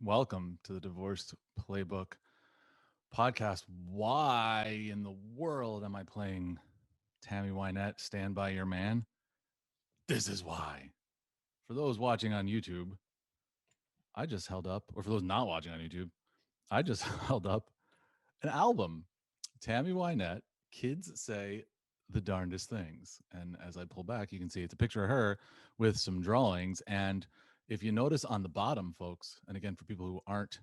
Welcome to the Divorced Playbook podcast. Why in the world am I playing Tammy Wynette, Stand By Your Man? This is why. For those watching on YouTube, I just held up, or for those not watching on YouTube, I just held up an album. Tammy Wynette, Kids Say The Darndest Things. And as I pull back, you can see it's a picture of her with some drawings. And if you notice on the bottom, folks, and again, for people who aren't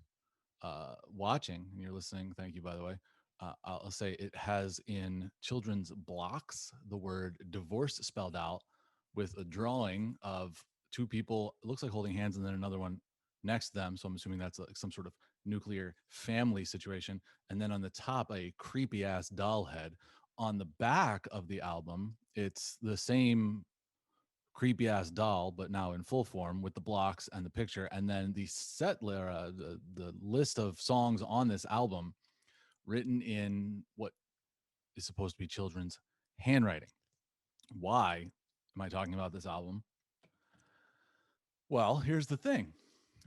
watching and you're listening, thank you, by the way. I'll say it has in children's blocks the word divorce spelled out with a drawing of two people. It looks like holding hands, and then another one next to them. So I'm assuming that's like some sort of nuclear family situation. And then on the top, a creepy ass doll head. On the back of the album, it's the same creepy ass doll, but now in full form with the blocks and the picture. And then the the list of songs on this album written in what is supposed to be children's handwriting. Why am I talking about this album? Well, here's the thing.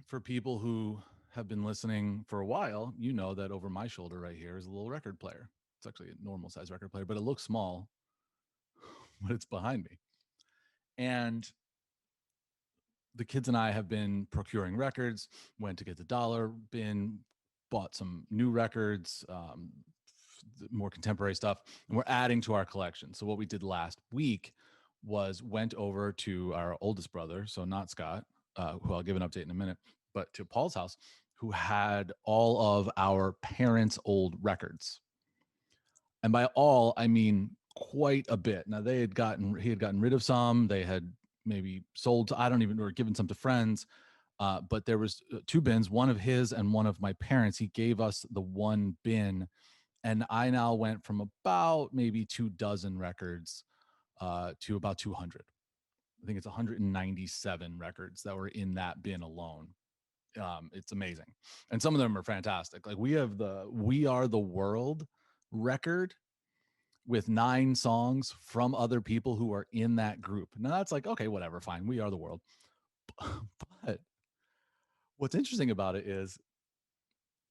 For people who have been listening for a while, you know that over my shoulder right here is a little record player. It's actually a normal size record player, but it looks small when it's behind me. And the kids and I have been procuring records, went to get the dollar bin, bought some new records, more contemporary stuff, and we're adding to our collection. So what we did last week was went over to our oldest brother, so not Scott, who I'll give an update in a minute, but to Paul's house, who had all of our parents' old records. And by all, I mean quite a bit. Now he had gotten rid of some. They had maybe sold, I don't even, or given some to friends. But there was two bins, one of his and one of my parents. He gave us the one bin, and I now went from about maybe 24 records to about 200. I think it's 197 records that were in that bin alone. It's amazing, and some of them are fantastic. Like we have the "We Are the World" record with 9 songs from other people who are in that group. Now that's like, okay, whatever, fine. We are the world. But what's interesting about it is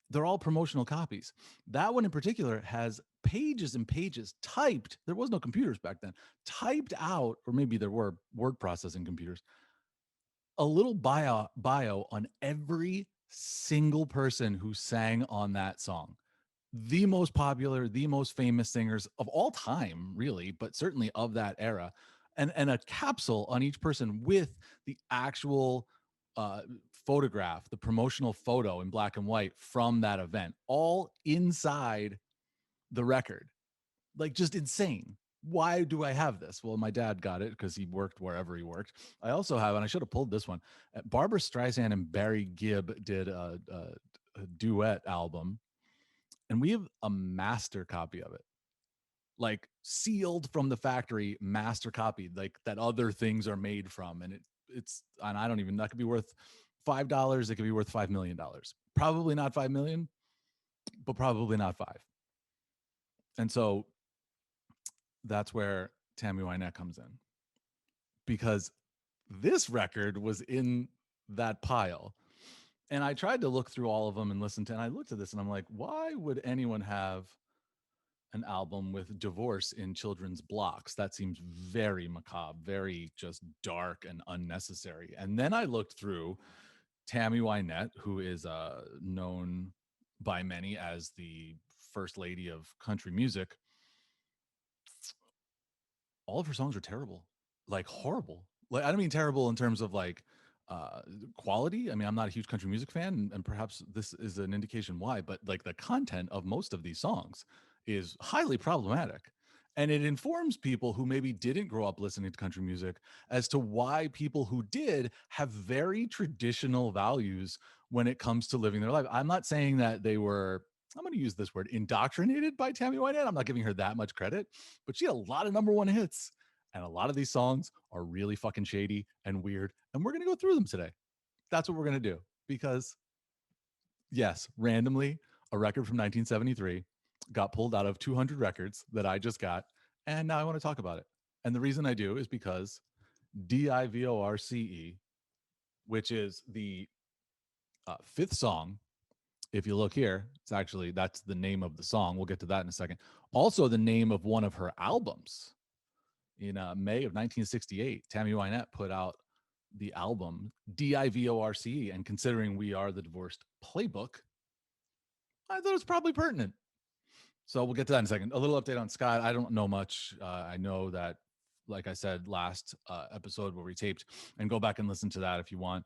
they're all promotional copies. That one in particular has pages and pages typed. There was no computers back then. Typed out, or maybe there were word processing computers, a little bio on every single person who sang on that song. The most popular, the most famous singers of all time, really, but certainly of that era, and a capsule on each person with the actual photograph, the promotional photo in black and white from that event, all inside the record. Like, just insane. Why do I have this? Well, my dad got it because he worked wherever he worked. I also have, and I should have pulled this one. Barbara Streisand and Barry Gibb did a duet album, and we have a master copy of it, like sealed from the factory, master copy, like that other things are made from. And and I don't even, that could be worth $5. It could be worth $5 million. Probably not 5 million, but probably not 5. And so that's where Tammy Wynette comes in, because this record was in that pile. And I tried to look through all of them and listen to, and I looked at this and I'm like, why would anyone have an album with divorce in children's blocks? That seems very macabre, very just dark and unnecessary. And then I looked through Tammy Wynette, who is known by many as the first lady of country music. All of her songs are terrible, like horrible. Like, I don't mean terrible in terms of like uh quality. I mean, I'm not a huge country music fan, and perhaps this is an indication why, but like the content of most of these songs is highly problematic. And it informs people who maybe didn't grow up listening to country music as to why people who did have very traditional values when it comes to living their life. I'm not saying that they were, I'm going to use this word, indoctrinated by Tammy Wynette. I'm not giving her that much credit, but she had a lot of number one hits. And a lot of these songs are really fucking shady and weird. And we're going to go through them today. That's what we're going to do. Because, yes, randomly, a record from 1973 got pulled out of 200 records that I just got. And now I want to talk about it. And the reason I do is because DIVORCE, which is the Fifth song, if you look here, that's the name of the song. We'll get to that in a second. Also, the name of one of her albums. In May of 1968, Tammy Wynette put out the album Divorce. And considering we are the divorced playbook, I thought it was probably pertinent. So we'll get to that in a second. A little update on Scott. I don't know much. I know that, like I said, last episode where we taped, and go back and listen to that if you want.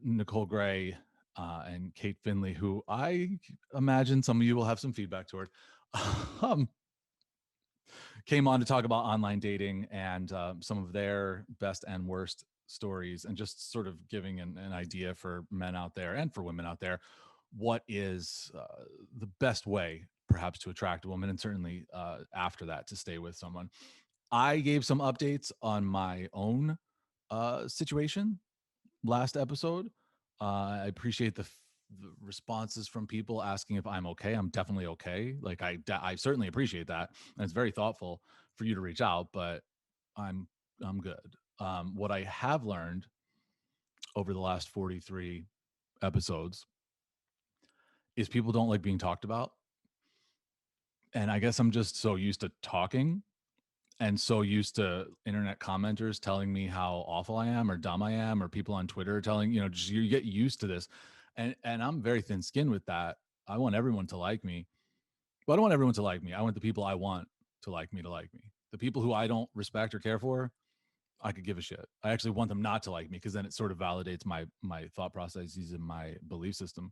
Nicole Gray and Kate Finley, who I imagine some of you will have some feedback toward, came on to talk about online dating and some of their best and worst stories, and just sort of giving an idea for men out there and for women out there what is the best way perhaps to attract a woman, and certainly after that to stay with someone. I gave some updates on my own situation last episode. I appreciate the responses from people asking if I'm okay. I'm definitely okay. Like I certainly appreciate that, and it's very thoughtful for you to reach out. But I'm good. What I have learned over the last 43 episodes is people don't like being talked about, and I guess I'm just so used to talking and so used to internet commenters telling me how awful I am or dumb I am, or people on Twitter telling, just you get used to this. And I'm very thin skinned with that. I want everyone to like me, but I don't want everyone to like me. I want the people I want to like me. The people who I don't respect or care for, I could give a shit. I actually want them not to like me, because then it sort of validates my thought processes and my belief system.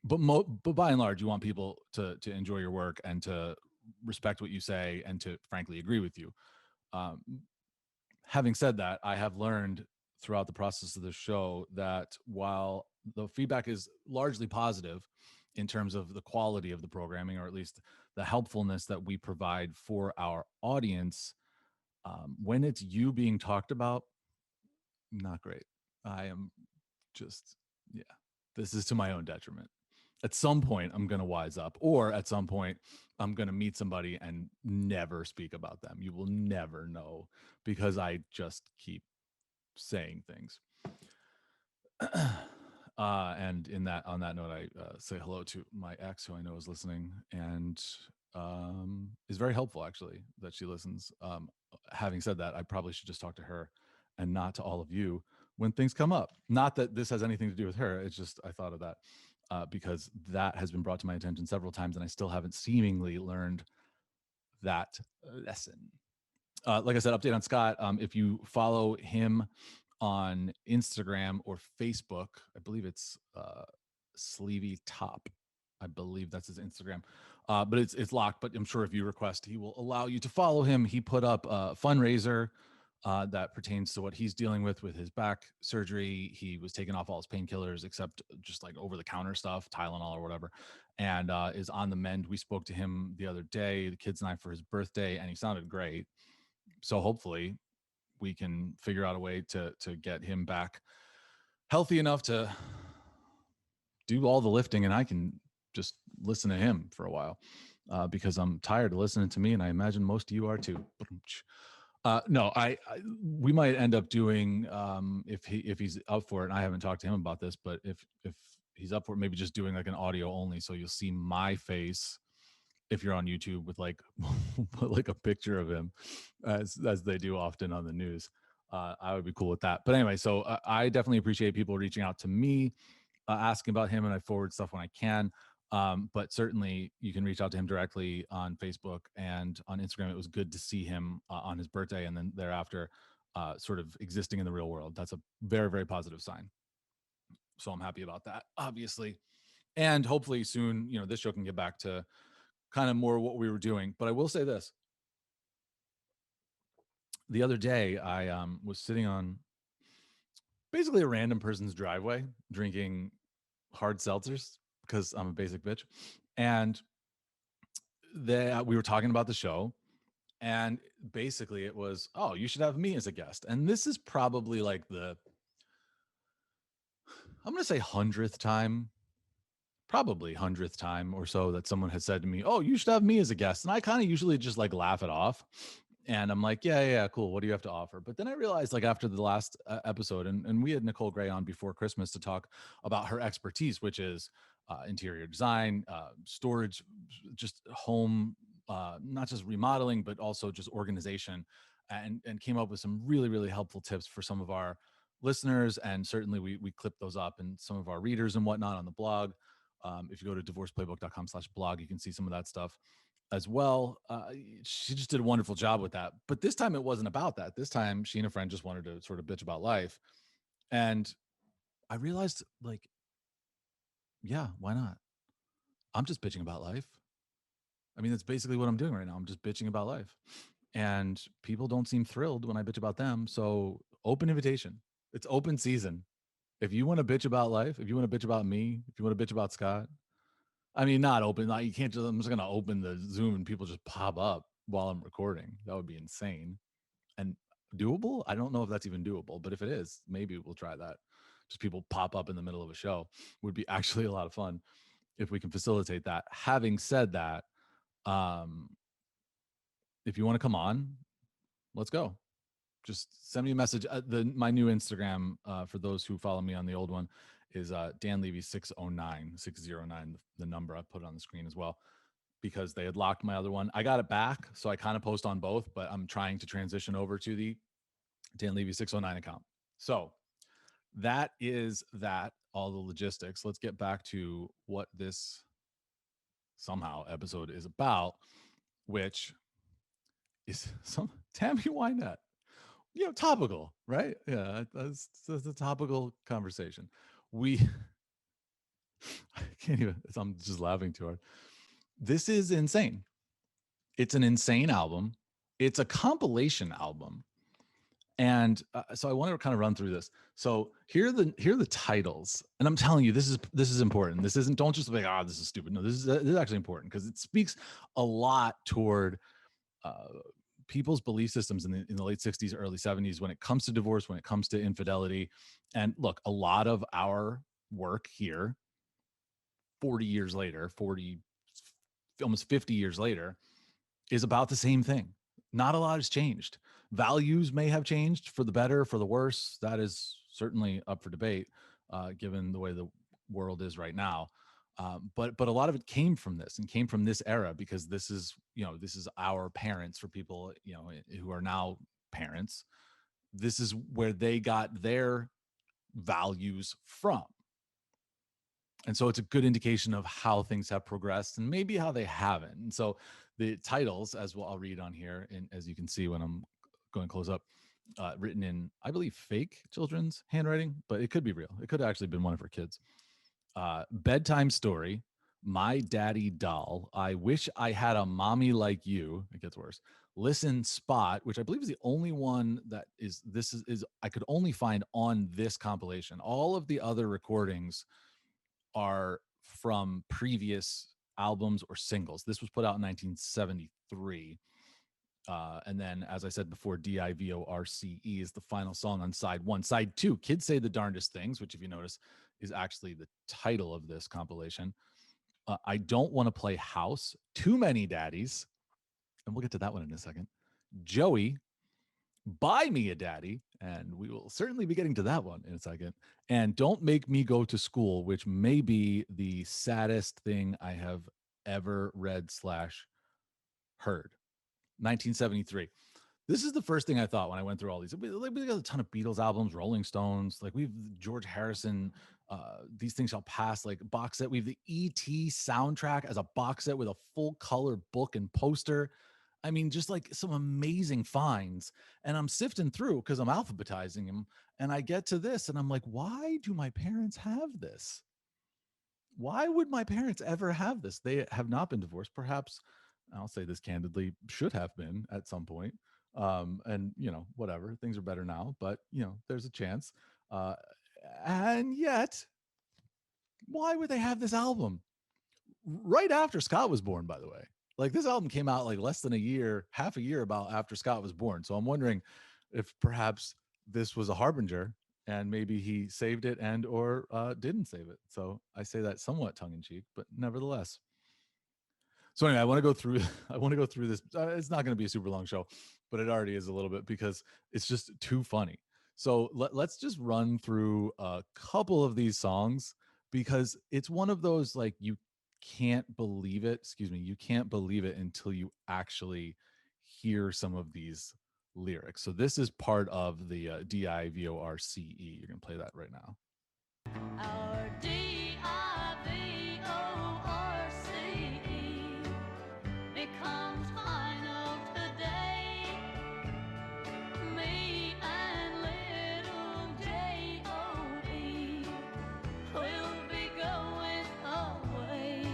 But by and large, you want people to enjoy your work and to respect what you say and to frankly agree with you. Um, Having said that, I have learned throughout the process of the show that while the feedback is largely positive in terms of the quality of the programming, or at least the helpfulness that we provide for our audience, when it's you being talked about, not great. I am just, yeah, this is to my own detriment. At some point, I'm going to wise up, or at some point, I'm going to meet somebody and never speak about them. You will never know, because I just keep saying things. And on that note, I say hello to my ex, who I know is listening, and is very helpful, actually, that she listens. Having said that, I probably should just talk to her and not to all of you when things come up. Not that this has anything to do with her. It's just I thought of that because that has been brought to my attention several times, and I still haven't seemingly learned that lesson. Like I said, update on Scott. If you follow him on Instagram or Facebook, I believe it's Sleevy Top. I believe that's his Instagram, but it's locked. But I'm sure if you request, he will allow you to follow him. He put up a fundraiser that pertains to what he's dealing with his back surgery. He was taking off all his painkillers except just like over the counter stuff, Tylenol or whatever, and is on the mend. We spoke to him the other day, the kids and I, for his birthday, and he sounded great. So hopefully we can figure out a way to get him back healthy enough to do all the lifting, and I can just listen to him for a while because I'm tired of listening to me, and I imagine most of you are too. No, we might end up doing if he's up for it. And I haven't talked to him about this, but if he's up for it, maybe just doing like an audio only, so you'll see my face if you're on YouTube with like like a picture of him, as they do often on the news. I would be cool with that. But anyway, so I definitely appreciate people reaching out to me, asking about him, and I forward stuff when I can. But certainly you can reach out to him directly on Facebook and on Instagram. It was good to see him on his birthday, and then thereafter sort of existing in the real world. That's a very, very positive sign. So I'm happy about that, obviously. And hopefully soon, this show can get back to kind of more what we were doing. But I will say this. The other day, I was sitting on basically a random person's driveway drinking hard seltzers because I'm a basic bitch. And we were talking about the show. And basically it was, oh, you should have me as a guest. And this is probably like I'm going to say 100th time, probably 100th time or so that someone has said to me, oh, you should have me as a guest. And I kind of usually just like laugh it off. And I'm like, yeah, cool. What do you have to offer? But then I realized, like, after the last episode, and we had Nicole Gray on before Christmas to talk about her expertise, which is interior design, storage, just home, not just remodeling, but also just organization, and came up with some really, really helpful tips for some of our listeners. And certainly we clipped those up and some of our readers and whatnot on the blog. If you go to divorceplaybook.com/blog, you can see some of that stuff as well. She just did a wonderful job with that. But this time it wasn't about that. This time she and a friend just wanted to sort of bitch about life. And I realized, like, yeah, why not? I'm just bitching about life. I mean, that's basically what I'm doing right now. I'm just bitching about life. And people don't seem thrilled when I bitch about them. So, open invitation. It's open season. If you want to bitch about life, if you want to bitch about me, if you want to bitch about Scott, I mean, not open. Like, you can't just, I'm just going to open the Zoom and people just pop up while I'm recording. That would be insane and doable. I don't know if that's even doable, but if it is, maybe we'll try that. Just people pop up in the middle of a show would be actually a lot of fun if we can facilitate that. Having said that, um, if you want to come on, let's go. Just send me a message. My new Instagram, for those who follow me on the old one, is Dan Levy 609, the number I put on the screen as well, because they had locked my other one. I got it back, so I kind of post on both, but I'm trying to transition over to the Dan Levy 609 account. So that is that, all the logistics. Let's get back to what this somehow episode is about, which is some Tammy Wynette. Topical, right? Yeah, that's a topical conversation. We, I can't even, I'm just laughing too hard. This is insane. It's an insane album. It's a compilation album. And so I want to kind of run through this. So here are the titles, and I'm telling you, this is important. This isn't, don't just be like, this is stupid. No, this is actually important because it speaks a lot toward uh, people's belief systems in the late 60s, early 70s when it comes to divorce, when it comes to infidelity. And look, a lot of our work here, 40 years later, 40, almost 50 years later, is about the same thing. Not a lot has changed. Values may have changed for the better, for the worse. That is certainly up for debate, given the way the world is right now. But a lot of it came from this and came from this era, because this is our parents, for people who are now parents. This is where they got their values from. And so it's a good indication of how things have progressed and maybe how they haven't. And so the titles, as well, I'll read on here, and as you can see when I'm going close up, written in, I believe, fake children's handwriting, but it could be real. It could have actually been one of her kids. Bedtime story, my daddy doll, I wish I had a mommy like you. It gets worse. Listen spot, which I believe is the only one that is I could only find on this compilation. All of the other recordings are from previous albums or singles. This was put out in 1973. And then, as I said before, DIVORCE is the final song on side one. Side two, Kids Say the Darndest Things, which, if you notice, is actually the title of this compilation. I Don't Want to Play House, Too Many Daddies, and we'll get to that one in a second. Joey, Buy Me a Daddy, and we will certainly be getting to that one in a second. And Don't Make Me Go to School, which may be the saddest thing I have ever read / heard. 1973. This is the first thing I thought when I went through all these. We got a ton of Beatles albums, Rolling Stones, like we've George Harrison, These Things Shall Pass, like box set. We have the E.T. soundtrack as a box set with a full color book and poster. I mean, just like some amazing finds. And I'm sifting through because I'm alphabetizing them. And I get to this and I'm like, why do my parents have this? Why would my parents ever have this? They have not been divorced. Perhaps, I'll say this candidly, should have been at some point. And whatever, things are better now, but there's a chance. Uh, and yet, why would they have this album right after Scott was born, by the way? Like, this album came out like less than a year, half a year about after Scott was born. So I'm wondering if perhaps this was a harbinger and maybe he saved it and or didn't save it. So I say that somewhat tongue in cheek, but nevertheless. So anyway, I want to go through this. It's not going to be a super long show, but it already is a little bit because it's just too funny. So let's just run through a couple of these songs because it's one of those like you can't believe it. Excuse me, you can't believe it until you actually hear some of these lyrics. So this is part of the DIVORCE. You're going to play that right now. Our DIVORCE becomes final today. Me and little J-O-E will be going away.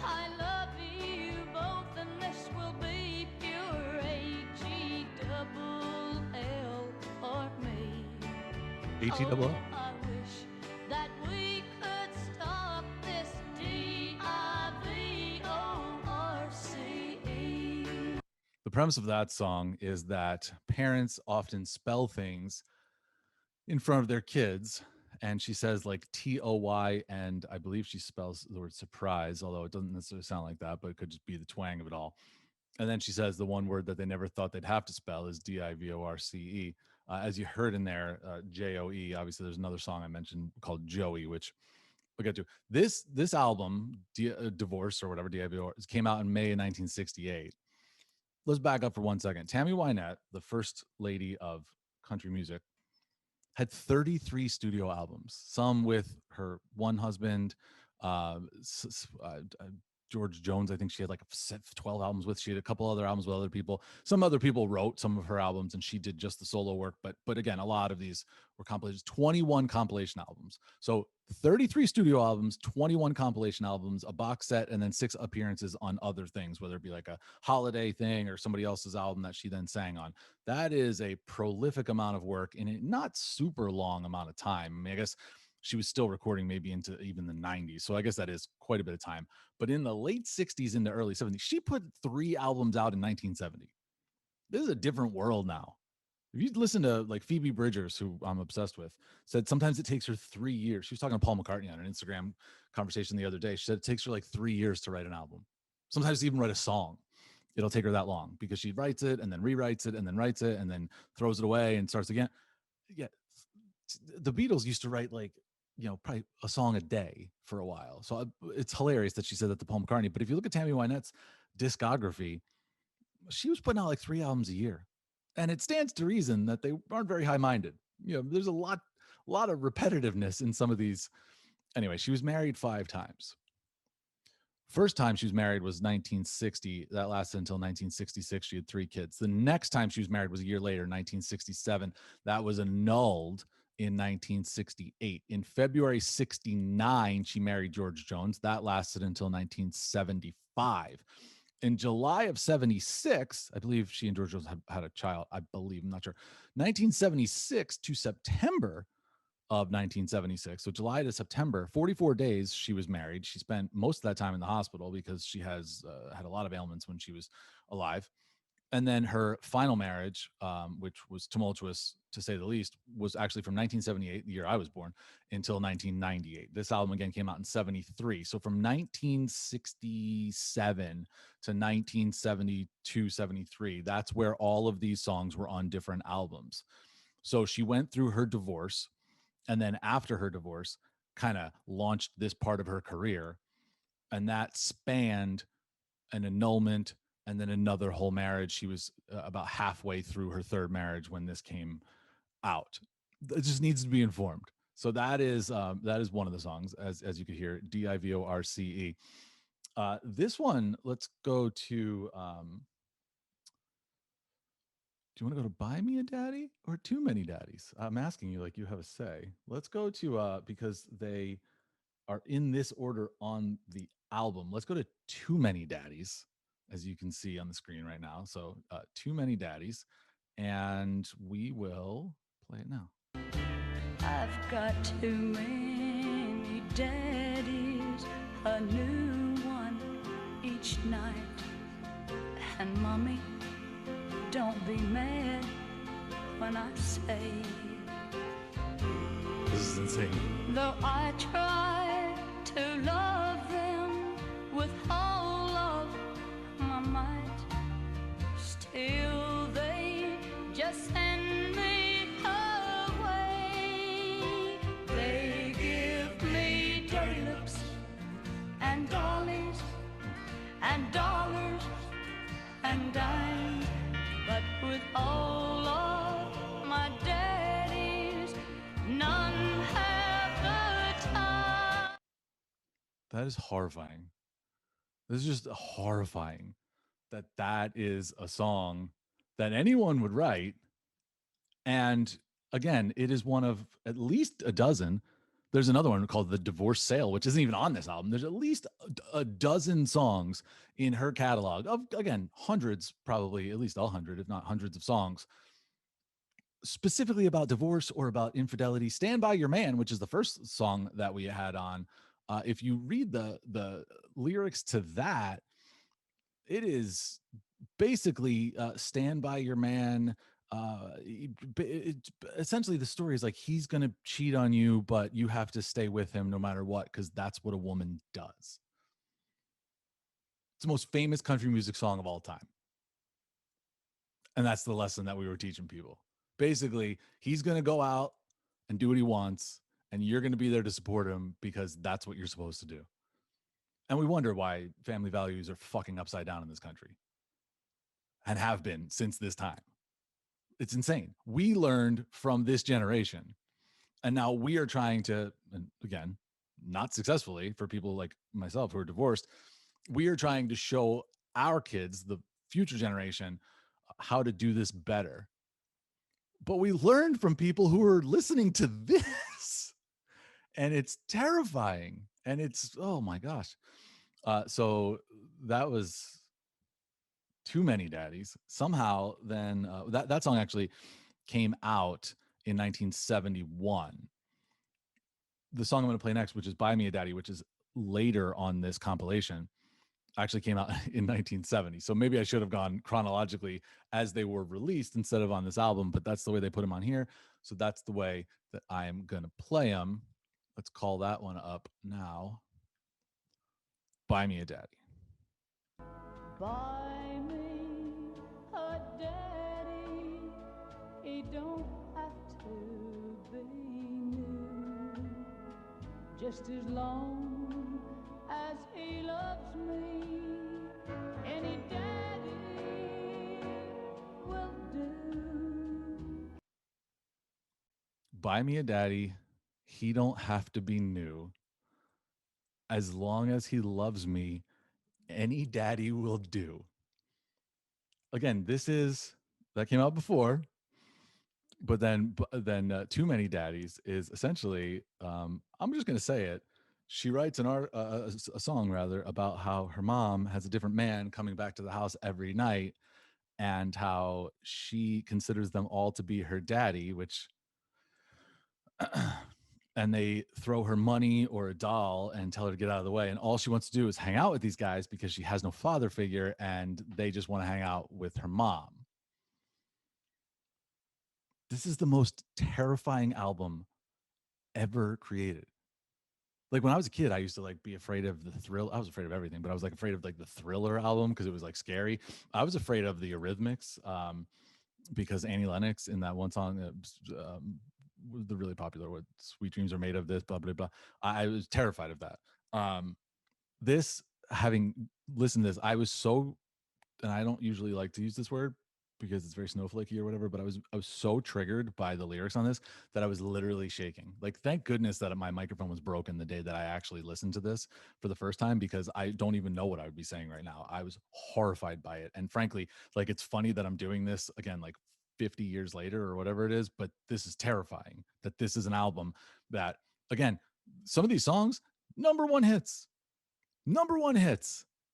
I love you both and this will be pure A-G-double-L for me. A-T-double-L? Oh, I wish that we could stop this DIVORCE. The premise of that song is that parents often spell things in front of their kids. And she says like T-O-Y, and I believe she spells the word surprise, although it doesn't necessarily sound like that, but it could just be the twang of it all. And then she says the one word that they never thought they'd have to spell is DIVORCE. As you heard in there, J-O-E. Obviously, there's another song I mentioned called Joey, which we'll get to. This album, Divorce or whatever, DIVOR, came out in May of 1968. Let's back up for 1 second. Tammy Wynette, the first lady of country music, had 33 studio albums, some with her one husband, George Jones. I think she had like 12 albums with. She had a couple other albums with other people. Some other people wrote some of her albums and she did just the solo work. But again, a lot of these were compilations, 21 compilation albums. So 33 studio albums, 21 compilation albums, a box set, and then 6 appearances on other things, whether it be like a holiday thing or somebody else's album that she then sang on. That is a prolific amount of work in a not super long amount of time. I mean, I guess she was still recording maybe into even the 90s. So I guess that is quite a bit of time. But in the late 60s into early 70s, she put 3 albums out in 1970. This is a different world now. If you listen to like Phoebe Bridgers, who I'm obsessed with, said sometimes it takes her 3 years. She was talking to Paul McCartney on an Instagram conversation the other day. She said it takes her like 3 years to write an album. Sometimes even write a song. It'll take her that long because she writes it and then rewrites it and then writes it and then throws it away and starts again. Yeah. The Beatles used to write like, probably a song a day for a while. So it's hilarious that she said that to Paul McCartney. But if you look at Tammy Wynette's discography, she was putting out like 3 albums a year. And it stands to reason that they aren't very high-minded. There's a lot of repetitiveness in some of these. Anyway, she was married 5 times. First time she was married was 1960. That lasted until 1966. She had 3 kids. The next time she was married was a year later, 1967. That was annulled in 1968. In February 69, she married George Jones. That lasted until 1975. In July of 76, I believe she and George Jones had a child. I believe, I'm not sure. 1976 to September of 1976. So July to September, 44 days she was married. She spent most of that time in the hospital because she has had a lot of ailments when she was alive. And then her final marriage, which was tumultuous to say the least, was actually from 1978, the year I was born, until 1998. This album again came out in 73. So from 1967 to 1972, 73, that's where all of these songs were on different albums. So she went through her divorce, and then after her divorce, kind of launched this part of her career. And that spanned an annulment and then another whole marriage. She was about halfway through her 3rd marriage when this came out. It just needs to be informed. So that is one of the songs, as you could hear, DIVORCE. This one, let's go to. Do you want to go to Buy Me a Daddy or Too Many Daddies? I'm asking you like you have a say. Let's go to because they are in this order on the album. Let's go to Too Many Daddies, as you can see on the screen right now. So Too Many Daddies, and we will play it now. I've got too many daddies, a new one each night. And mommy, don't be mad when I say this is insane. Though I try to love them with all That is horrifying. This is just horrifying that that is a song that anyone would write. And again, it is one of at least a dozen. There's another one called The Divorce Sale, which isn't even on this album. There's at least a dozen songs in her catalog of, again, hundreds, probably at least 100, if not hundreds of songs, specifically about divorce or about infidelity. Stand By Your Man, which is the first song that we had on. If you read the lyrics to that, it is basically stand by your man. Essentially, the story is like he's going to cheat on you, but you have to stay with him no matter what, because that's what a woman does. It's the most famous country music song of all time. And that's the lesson that we were teaching people. Basically, he's going to go out and do what he wants, and you're going to be there to support him because that's what you're supposed to do. And we wonder why family values are fucking upside down in this country and have been since this time. It's insane. We learned from this generation, and now we are trying to, and again, not successfully for people like myself who are divorced, we are trying to show our kids, the future generation, how to do this better. But we learned from people who are listening to this, and it's terrifying. And it's, oh my gosh. So that was Too Many Daddies. Somehow, then that song actually came out in 1971. The song I'm going to play next, which is Buy Me a Daddy, which is later on this compilation, actually came out in 1970. So maybe I should have gone chronologically as they were released instead of on this album, but that's the way they put them on here. So that's the way that I am going to play them. Let's call that one up now. Buy Me a Daddy. Buy me a daddy. He don't have to be new. Just as long as he loves me, any daddy will do. Buy Me a Daddy. He don't have to be new. As long as he loves me, any daddy will do. Again, that came out before, but then Too Many Daddies is essentially, I'm just going to say it. She writes a song rather about how her mom has a different man coming back to the house every night, and how she considers them all to be her daddy, which and they throw her money or a doll and tell her to get out of the way. And all she wants to do is hang out with these guys because she has no father figure, and they just want to hang out with her mom. This is the most terrifying album ever created. Like when I was a kid, I used to like be afraid of the thrill. I was afraid of everything, but I was like afraid of like the Thriller album because it was like scary. I was afraid of the Eurythmics because Annie Lennox in that one song was the really popular one, Sweet Dreams Are Made of This, blah, blah, blah. I was terrified of that. This, having listened to this, I was so, and I don't usually like to use this word because it's very snowflakey or whatever, but I was so triggered by the lyrics on this that I was literally shaking. Like, thank goodness that my microphone was broken the day that I actually listened to this for the first time, because I don't even know what I would be saying right now. I was horrified by it. And frankly, like, it's funny that I'm doing this again, like 50 years later or whatever it is, but this is terrifying that this is an album that, again, some of these songs, number one hits,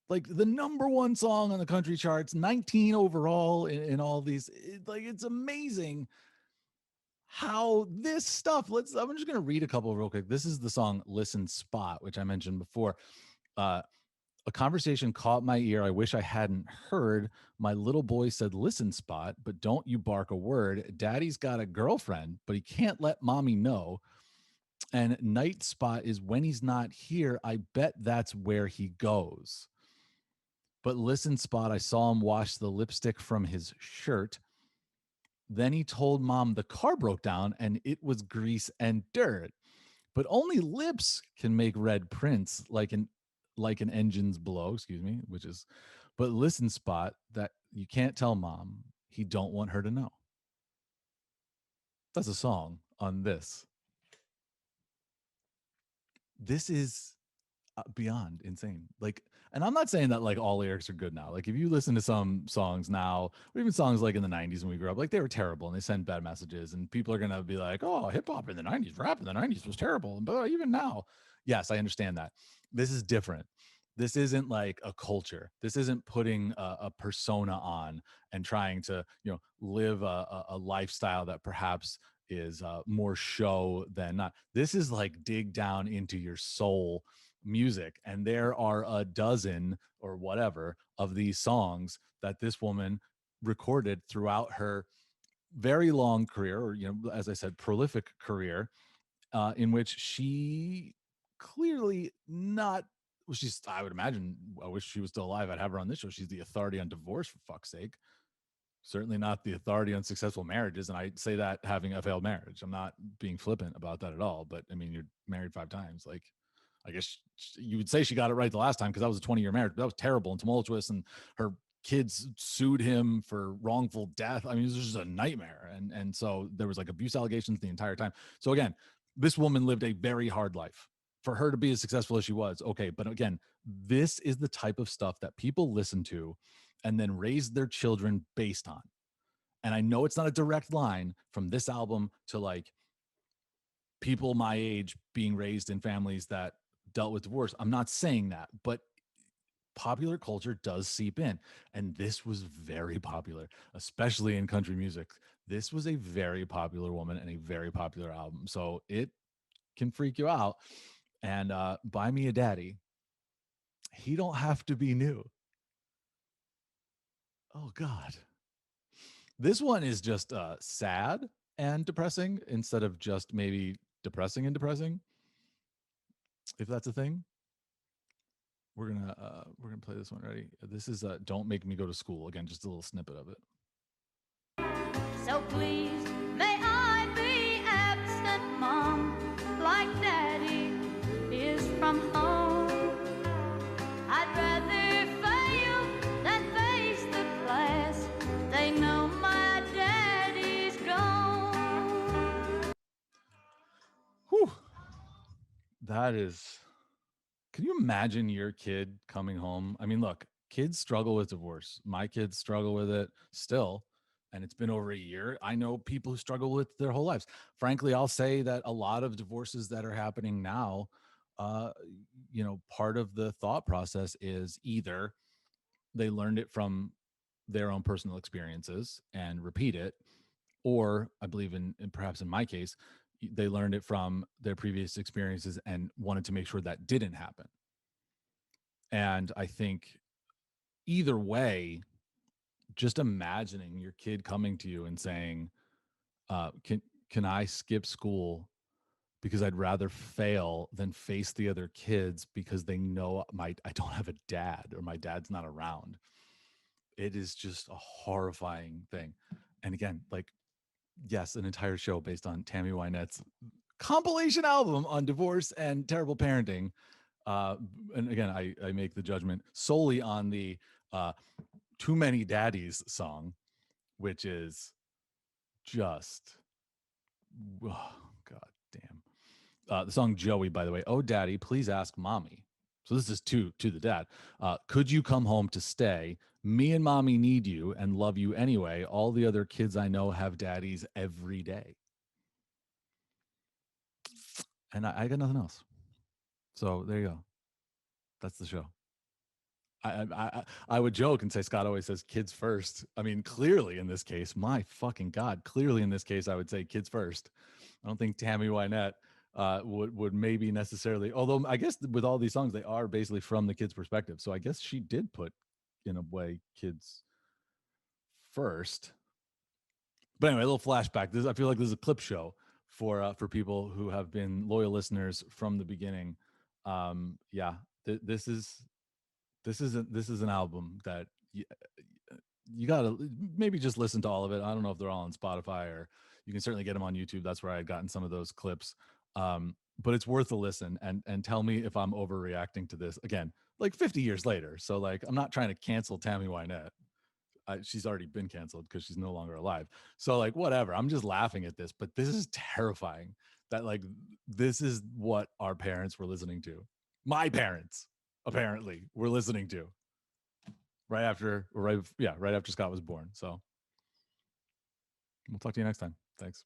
like the number one song on the country charts, 19 overall in all these. It's amazing how this stuff, I'm just going to read a couple real quick. This is the song Listen Spot, which I mentioned before. A conversation caught my ear. I wish I hadn't heard. My little boy said, "Listen, Spot, but don't you bark a word. Daddy's got a girlfriend, but he can't let mommy know. And night spot is when he's not here. I bet that's where he goes. But listen, Spot, I saw him wash the lipstick from his shirt. Then he told mom the car broke down and it was grease and dirt. But only lips can make red prints like an engine's blow, excuse me, which is, but listen, Spot, that you can't tell mom. He don't want her to know." That's a song on this. This is beyond insane. Like, and I'm not saying that like all lyrics are good now. Like, if you listen to some songs now, or even songs like in the '90s when we grew up, like they were terrible and they send bad messages, and people are gonna be like, "Oh, hip hop in the '90s, rap in the '90s was terrible," but even now, yes, I understand that. This is different. This isn't like a culture. This isn't putting a persona on and trying to, live a lifestyle that perhaps is more show than not. This is like dig down into your soul music, and there are a dozen or whatever of these songs that this woman recorded throughout her very long career, or as I said, prolific career, in which she clearly not well, she's, I would imagine, I wish she was still alive, I'd have her on this show. She's the authority on divorce, for fuck's sake. Certainly not the authority on successful marriages, and I say that having a failed marriage. I'm not being flippant about that at all, but I mean, you're married 5 times. Like, I guess you would say she got it right the last time, because that was a 20-year marriage, but that was terrible and tumultuous, and her kids sued him for wrongful death. I mean, it was just a nightmare. And so there was like abuse allegations the entire time. So again, this woman lived a very hard life. For her to be as successful as she was, okay, but again, this is the type of stuff that people listen to and then raise their children based on. And I know it's not a direct line from this album to like people my age being raised in families that dealt with divorce. I'm not saying that, but popular culture does seep in. And this was very popular, especially in country music. This was a very popular woman and a very popular album. So it can freak you out. And Buy Me a Daddy, he don't have to be new. Oh, God. This one is just sad and depressing instead of just maybe depressing and depressing, if that's a thing. We're gonna play this one. Ready? This is Don't Make Me Go to School. Again, just a little snippet of it. So please, may I be absent, Mom, like Daddy is from home. I'd rather fail than face the class. They know my daddy's gone. Whew. That is. Can you imagine your kid coming home? I mean, look, kids struggle with divorce. My kids struggle with it still, and it's been over a year. I know people who struggle with their whole lives. Frankly, I'll say that a lot of divorces that are happening now, uh, part of the thought process is either they learned it from their own personal experiences and repeat it, or I believe in perhaps in my case, they learned it from their previous experiences and wanted to make sure that didn't happen. And I think either way, just imagining your kid coming to you and saying, can I skip school because I'd rather fail than face the other kids because they know I don't have a dad or my dad's not around. It is just a horrifying thing. And again, like, yes, an entire show based on Tammy Wynette's compilation album on divorce and terrible parenting. And again, I make the judgment solely on the Too Many Daddies song, which is just, oh, God damn. The song Joey, by the way. Oh, daddy, please ask mommy. So this is to the dad. Could you come home to stay? Me and mommy need you and love you anyway. All the other kids I know have daddies every day. And I got nothing else. So there you go. That's the show. I would joke and say Scott always says kids first. I mean, clearly in this case, my fucking God, clearly in this case, I would say kids first. I don't think Tammy Wynette would maybe necessarily, although I guess with all these songs, they are basically from the kids' perspective. So I guess she did put, in a way, kids first. But anyway, a little flashback. I feel like this is a clip show for people who have been loyal listeners from the beginning. Yeah, this is an album that you gotta maybe just listen to all of it. I don't know if they're all on Spotify, or you can certainly get them on YouTube. That's where I had gotten some of those clips. But it's worth a listen, and tell me if I'm overreacting to this again, like 50 years later. So like, I'm not trying to cancel Tammy Wynette. She's already been canceled because she's no longer alive. So like, whatever. I'm just laughing at this, but this is terrifying. That like, this is what our parents were listening to. my parents apparently were listening to right after Scott was born. So we'll talk to you next time. Thanks.